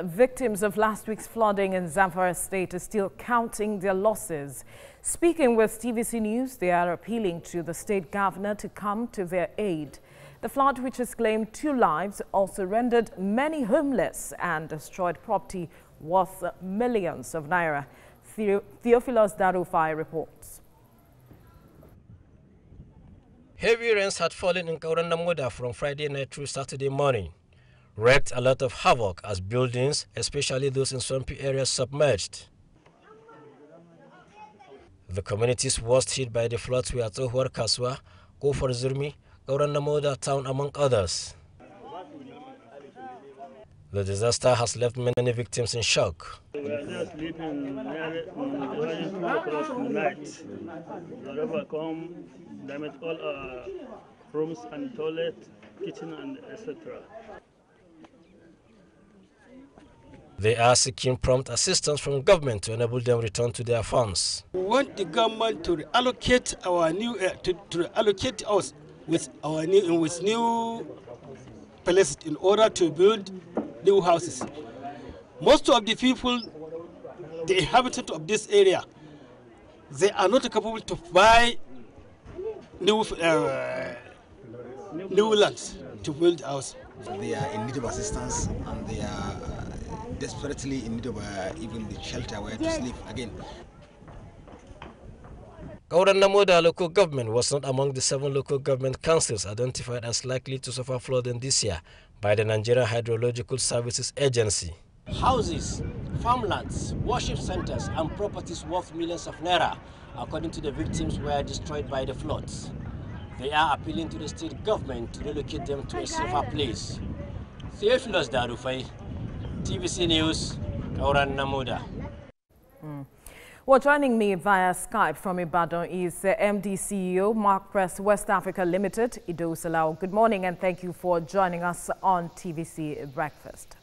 Victims of last week's flooding in Zamfara State are still counting their losses. Speaking with TVC News, they are appealing to the state governor to come to their aid. The flood, which has claimed 2 lives, also rendered many homeless and destroyed property worth millions of naira. Theophilus Darufai reports. Heavy rains had fallen in Kaurannamuda from Friday night through Saturday morning. Wreaked a lot of havoc as buildings, especially those in swampy areas, submerged. The communities worst hit by the floods were Tohuar Kaswa, Kofar Zurmi, Kaurannamuda town, among others. The disaster has left many victims in shock. We were just sleeping running 2 o'clock in the night. The river come, damaged all our rooms and toilet, kitchen, and etc. They are seeking prompt assistance from government to enable them return to their farms. We want the government to allocate our new to allocate us with our new places in order to build new houses. Most of the people, the inhabitants of this area, they are not capable to buy new lands to build house. They are in need of assistance and they are desperately in need of even the shelter where to sleep again. Kaurannamuda local government was not among the 7 local government councils identified as likely to suffer flooding this year by the Nigerian Hydrological Services Agency. Houses, farmlands, worship centers and properties worth millions of naira, according to the victims, were destroyed by the floods. They are appealing to the state government to relocate them to a safer place. Theophilus Darufai, TVC News, Kaurannamuda. Well, joining me via Skype from Ibadan is MD CEO, Mark Press West Africa Limited, Ido Salao. Good morning and thank you for joining us on TVC Breakfast.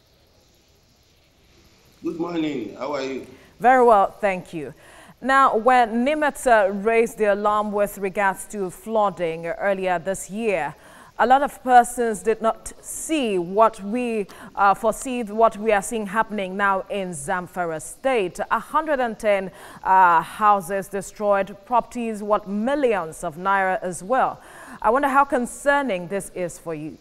Good morning. How are you? Very well, thank you. Now, when NIMET raised the alarm with regards to flooding earlier this year, a lot of persons did not see what we foresee what we are seeing happening now in Zamfara State. 110 houses destroyed, properties worth millions of naira as well. I wonder how concerning this is for you.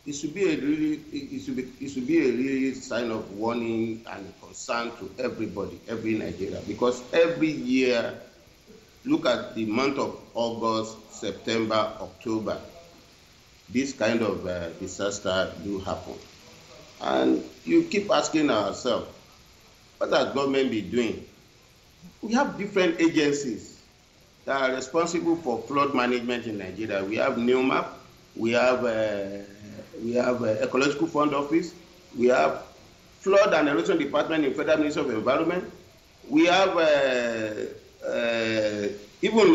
It should be a really sign of warning and concern to everybody, every Nigerian, because every year, look at the month of August, September, October, this kind of disaster do happen. And you keep asking ourselves, what has government been doing? We have different agencies that are responsible for flood management in Nigeria. We have NEOMAP, we have Ecological Fund Office, we have Flood and Erosion Department in Federal Ministry of Environment, we have even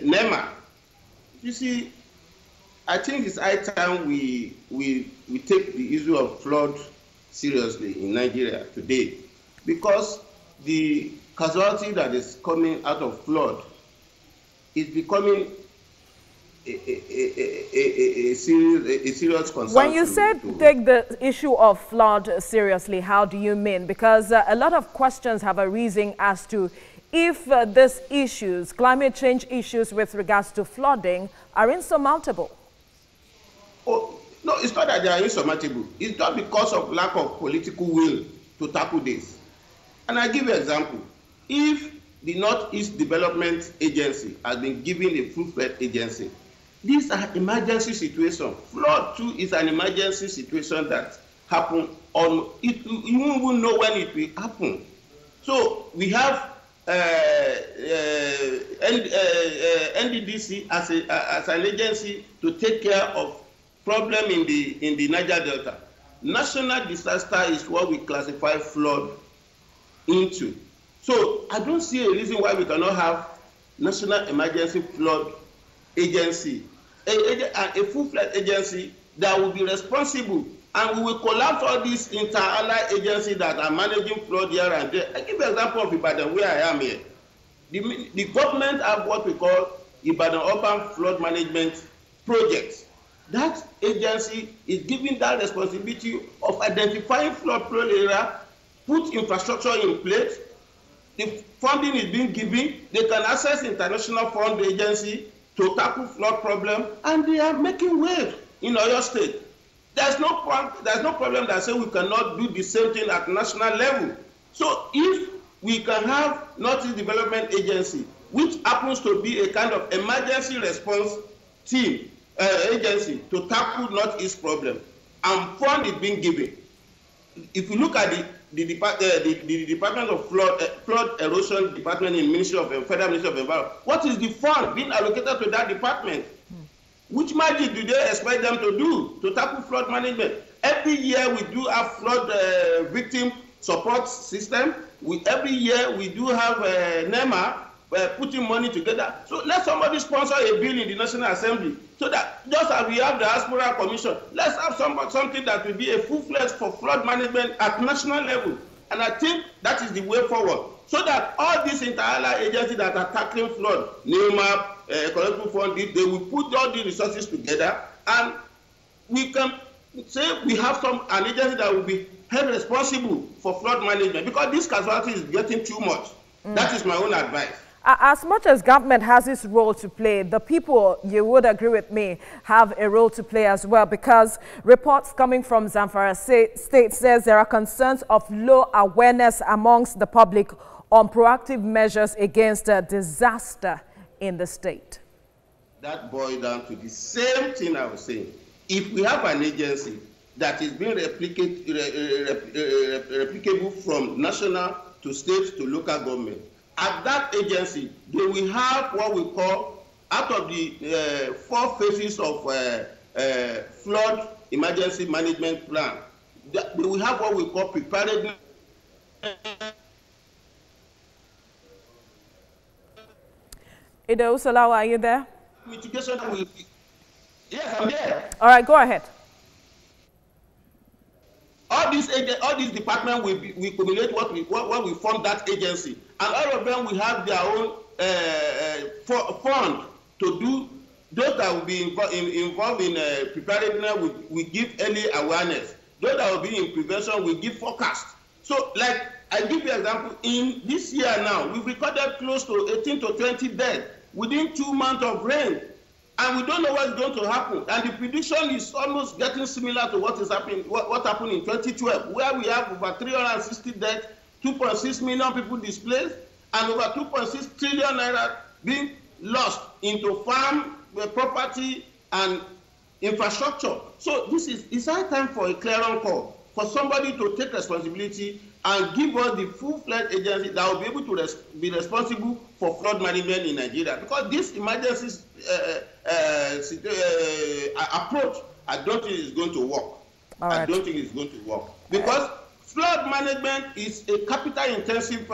NEMA. You see, I think it's high time we take the issue of flood seriously in Nigeria today, because the casualty that is coming out of flood is becoming a serious concern. When you said take the issue of flood seriously, how do you mean? Because a lot of questions have arisen as to if these issues, climate change issues with regards to flooding, are insurmountable. Oh, no, it's not that they are insurmountable. It's just because of lack of political will to tackle this. And I give you an example. If the Northeast Development Agency has been given a full-fledged agency, these are emergency situations. Flood too is an emergency situation that happen on it. You won't even know when it will happen. So we have NDDC as an agency to take care of problem in the Niger Delta. National disaster is what we classify flood into. So I don't see a reason why we cannot have National Emergency Flood Agency, a full-fledged agency that will be responsible, and we will collapse all these inter-allied agencies that are managing flood here and there. I give an example of Ibadan, where I am here. The government have what we call Ibadan Urban Flood Management Project. that agency is given that responsibility of identifying flood-prone area, put infrastructure in place. The funding is being given. They can access international fund agency to tackle flood problem, and they are making waves in Oyo State. There's no problem that say we cannot do the same thing at national level. So if we can have Northeast Development Agency, which happens to be a kind of emergency response team agency to tackle Northeast problem, and fund is being given. If you look at the Department of Flood Erosion Department in Federal Ministry of Environment, what is the fund being allocated to that department? Which magic do they expect them to do to tackle flood management? Every year we do have flood victim support system. Every year we do have NEMA putting money together. So let somebody sponsor a bill in the National Assembly, so that just as we have the Diaspora Commission, let's have something that will be a full-fledged for flood management at national level. And I think that is the way forward, so that all these inter-allied agencies that are tackling flood, NEMA, Ecological Fund, they will put all the resources together, and we can say we have an agency that will be held responsible for flood management, because this casualty is getting too much. That is my own advice. As much as government has its role to play, the people, you would agree with me, have a role to play as well, because reports coming from Zamfara State says there are concerns of low awareness amongst the public on proactive measures against a disaster in the state. That boils down to the same thing I was saying. If we have an agency that is being replicable from national to state to local government, at that agency, they will have what we call, out of the 4 phases of flood emergency management plan, they will have what we call preparedness. Ido Salawa, are you there? Mitigation will be. Yes, I'm there. All right, go ahead. All these departments will accumulate what we form that agency, and all of them will have their own fund to do. Those that will be involved in preparedness will give early awareness. Those that will be in prevention will give forecast. So, like I give you an example, in this year now, we've recorded close to 18 to 20 deaths within 2 months of rain. And we don't know what's going to happen. And the prediction is almost getting similar to what is happening, what happened in 2012, where we have over 360 deaths, 2.6 million people displaced, and over 2.6 trillion naira being lost into farm, property, and infrastructure. So it's high time for a clearing call, for somebody to take responsibility and give us the full-fledged agency that will be able to be responsible for flood management in Nigeria. Because this emergency approach, I don't think is going to work. All right. I don't think it's going to work. Because flood management is a capital-intensive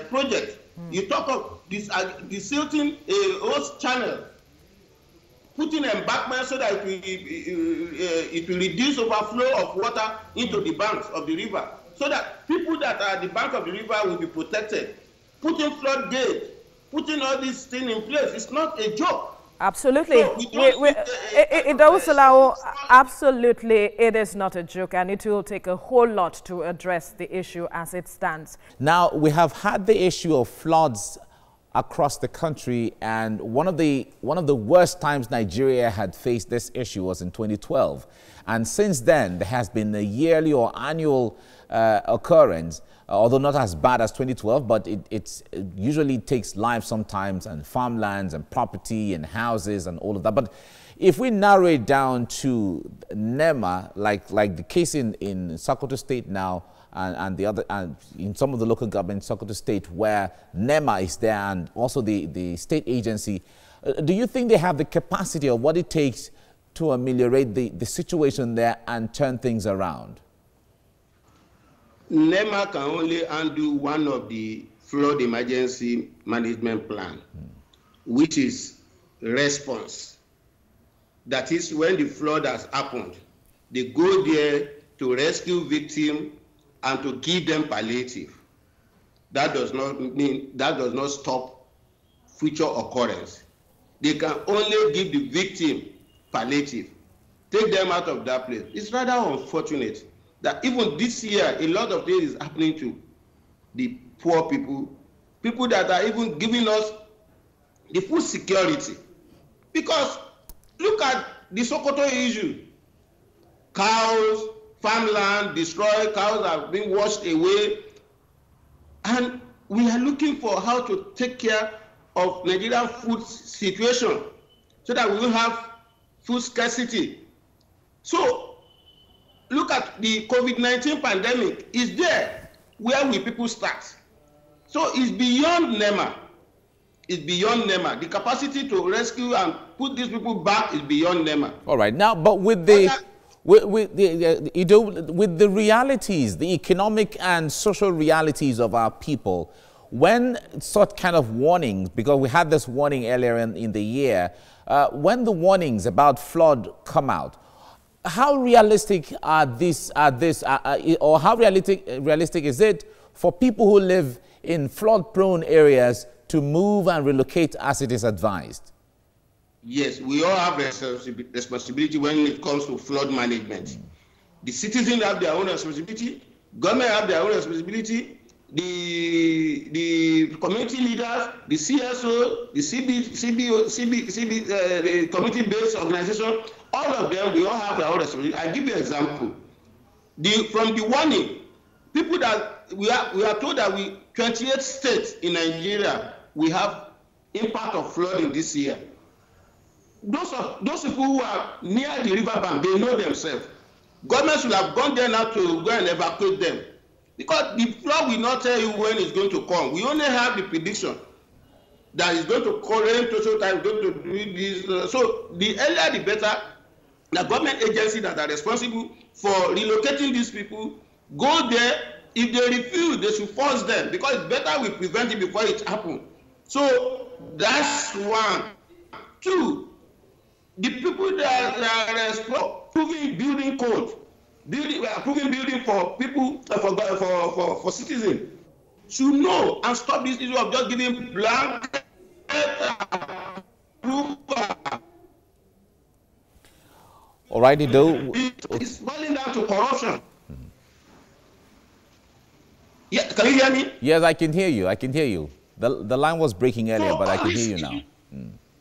project. You talk of desilting a host channel, putting embankment so that it will reduce overflow of water into the banks of the river, so that people that are at the bank of the river will be protected. Putting floodgates, putting all these things in place, it's not a joke. Absolutely. Absolutely, it is not a joke, and it will take a whole lot to address the issue as it stands. Now, we have had the issue of floods across the country, and one of the worst times Nigeria had faced this issue was in 2012. And since then, there has been a yearly or annual occurrence, although not as bad as 2012, but it usually takes lives sometimes, and farmlands and property and houses and all of that. But if we narrow it down to NEMA, like the case in Sokoto State now, and in some of the local government in Sokoto State, where NEMA is there and also the state agency, do you think they have the capacity or what it takes to ameliorate the situation there and turn things around? NEMA can only undo one of the flood emergency management plan, which is response. That is, when the flood has happened, they go there to rescue victims and to give them palliative. That does not stop future occurrence. They can only give the victim palliative, take them out of that place. It's rather unfortunate that even this year, a lot of things is happening to the poor people, people that are even giving us the food security. Because look at the Sokoto issue. Cows, farmland destroyed, cows are being washed away. And we are looking for how to take care of Nigerian food situation so that we will have food scarcity. So look at the COVID-19 pandemic. Is there? Where will people start? So it's beyond NEMA. It's beyond NEMA. The capacity to rescue and put these people back is beyond NEMA. All right. Now, but with the with the realities, the economic and social realities of our people, when such kind of warnings, because we had this warning earlier in the year, when the warnings about flood come out, how realistic are these? Or how realistic is it for people who live in flood-prone areas to move and relocate as it is advised? Yes, we all have responsibility when it comes to flood management. The citizens have their own responsibility, government have their own responsibility, the community leaders, the CSO, the the community-based organization, all of them, we all have their own responsibility. I'll give you an example. From the warning, people that we are told that 28 states in Nigeria, we have impact of flooding this year. Those people who are near the river bank, they know themselves. Government should have gone there now to go and evacuate them. Because the flood will not tell you when it's going to come. We only have the prediction that it's going to rain social time, going to do this. So the earlier the better. The government agencies that are responsible for relocating these people go there. If they refuse, they should force them, because it's better we prevent it before it happens. So that's one. Two, the people that are approving building code, approving building for people, for citizens, should know and stop this issue of just giving blank approval. All righty, though. It's boiling down to corruption. Yeah, can you hear me? Yes, I can hear you. I can hear you. The line was breaking earlier, but I can hear you now.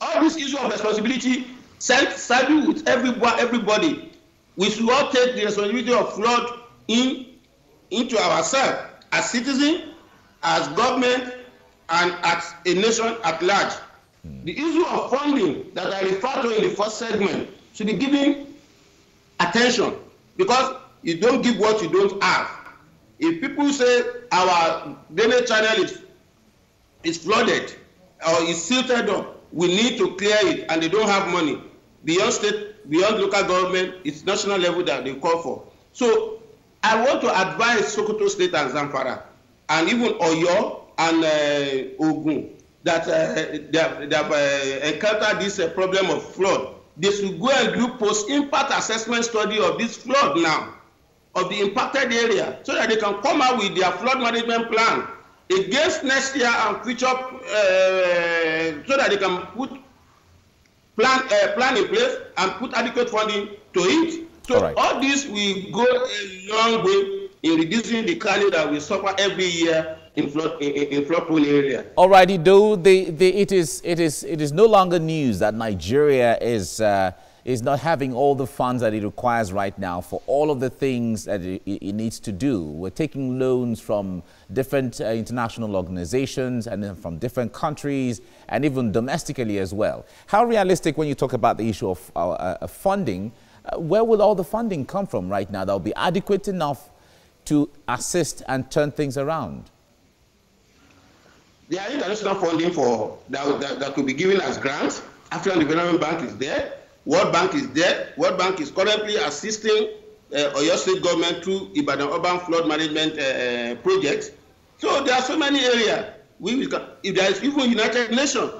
All this issue of responsibility, saddle with everybody. We should all take the responsibility of flood into ourselves as citizens, as government, and as a nation at large. The issue of funding that I referred to in the first segment should be given attention, because you don't give what you don't have. If people say our drainage channel is flooded or is silted up, we need to clear it, and they don't have money. Beyond state, beyond local government, it's national level that they call for. So I want to advise Sokoto State and Zamfara, and even Oyo and Ogun, that they have encountered this problem of flood. They should go and do post-impact assessment study of this flood now, of the impacted area, so that they can come out with their flood management plan against next year and future, so that they can put plan in place and put adequate funding to it. So all this will go a long way in reducing the carnage that we suffer every year in flood-prone area. All righty, though, it is no longer news that Nigeria is not having all the funds that it requires right now for all of the things that it needs to do. We're taking loans from different international organizations and then from different countries and even domestically as well. How realistic, when you talk about the issue of funding, where will all the funding come from right now that will be adequate enough to assist and turn things around? There are international funding that could be given as grants. African Development Bank is there. World Bank is there. World Bank is currently assisting Oyo State government through Ibadan Urban Flood Management projects. So there are so many areas. If there is even United Nations,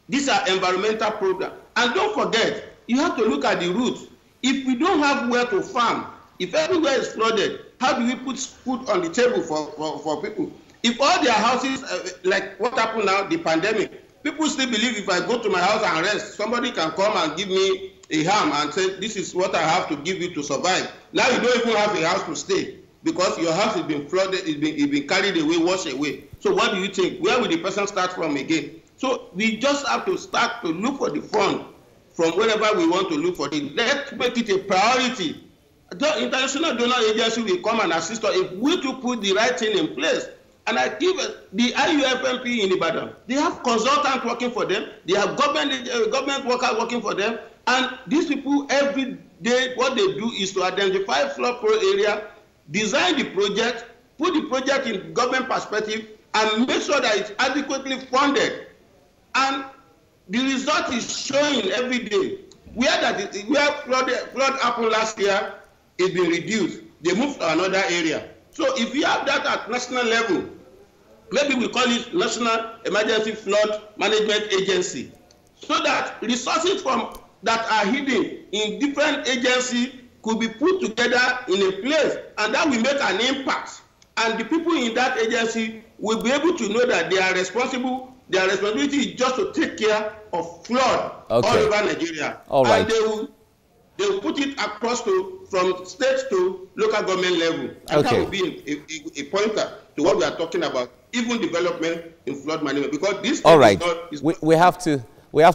these are environmental programs. And don't forget, you have to look at the roots. If we don't have where to farm, if everywhere is flooded, how do we put food on the table for people? If all their houses, like what happened now, the pandemic, people still believe if I go to my house and rest, somebody can come and give me a ham and say, this is what I have to give you to survive. Now you don't even have a house to stay because your house has been flooded, it's been carried away, washed away. So what do you think? Where will the person start from again? So we just have to start to look for the fund from wherever we want to look for it. Let's make it a priority. The international donor agency will come and assist us if we to put the right thing in place. And I give the IUFMP in Ibadan, they have consultants working for them, they have government workers working for them, and these people every day, what they do is to identify flood area, design the project, put the project in government perspective, and make sure that it's adequately funded. And the result is showing every day. Where flood happened last year, it's been reduced. They moved to another area. So if you have that at national level, maybe we call it National Emergency Flood Management Agency, so that resources from that are hidden in different agencies could be put together in a place, and that will make an impact. And the people in that agency will be able to know that they are responsible. Their responsibility is just to take care of flood all over Nigeria. All right. And they will put it across from state to local government level. And that will be a pointer to what we are talking about, even development in flood management. Because this all right. We have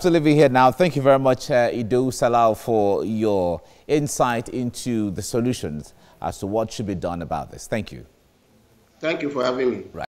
to leave it here now. Thank you very much, Ido Salau, for your insight into the solutions as to what should be done about this. Thank you. Thank you for having me. Right.